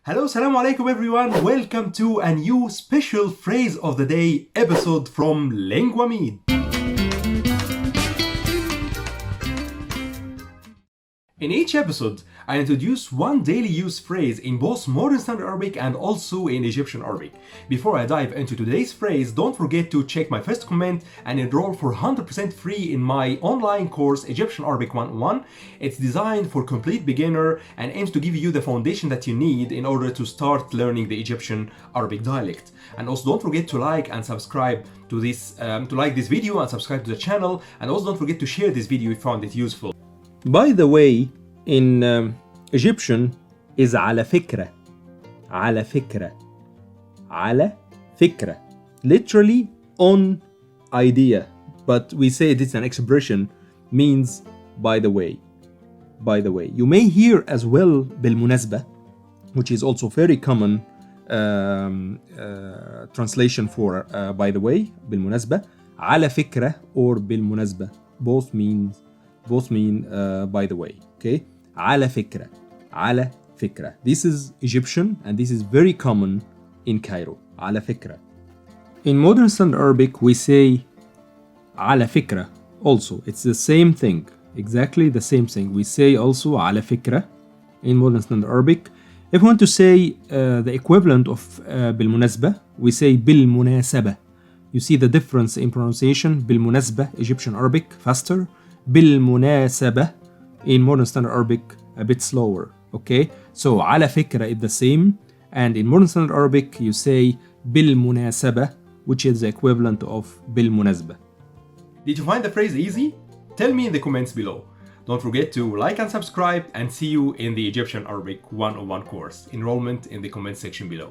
Hello, Assalamu alaikum everyone. Welcome to a new special phrase of the day episode from Linguamid. In each episode, I introduce one daily use phrase in both Modern Standard Arabic and also in Egyptian Arabic. Before I dive into today's phrase, don't forget to check my first comment and enroll for 100% free in my online course Egyptian Arabic 101. It's designed for complete beginner and aims to give you the foundation that you need in order to start learning the Egyptian Arabic dialect. And also don't forget to like and subscribe to this video and subscribe to the channel, and also don't forget to share this video if you found it useful. By the way, in Egyptian is على فكرة. على فكرة. على فكرة. Literally on idea. But we say it's an expression means by the way. By the way. You may hear as well بالمناسبة, which is also very common translation for by the way. بالمناسبة. على فكرة or بالمناسبة. Both mean by the way. Okay? على فكرة. على فكرة. This is Egyptian and this is very common in Cairo. على فكرة. In Modern Standard Arabic we say على فكرة also. It's the same thing. Exactly the same thing. We say also على فكرة in Modern Standard Arabic. If we want to say the equivalent of بالمناسبة, we say بالمناسبة. You see the difference in pronunciation. بالمناسبة, Egyptian Arabic, faster. بالمناسبة in Modern Standard Arabic a bit slower. Okay, so على فكرة is the same, and in Modern Standard Arabic you say بالمناسبة, which is the equivalent of بالمناسبة. Did you find the phrase easy? Tell me in the comments below. Don't forget to like and subscribe, and see you in the Egyptian Arabic 101 course. Enrollment in the comment section below.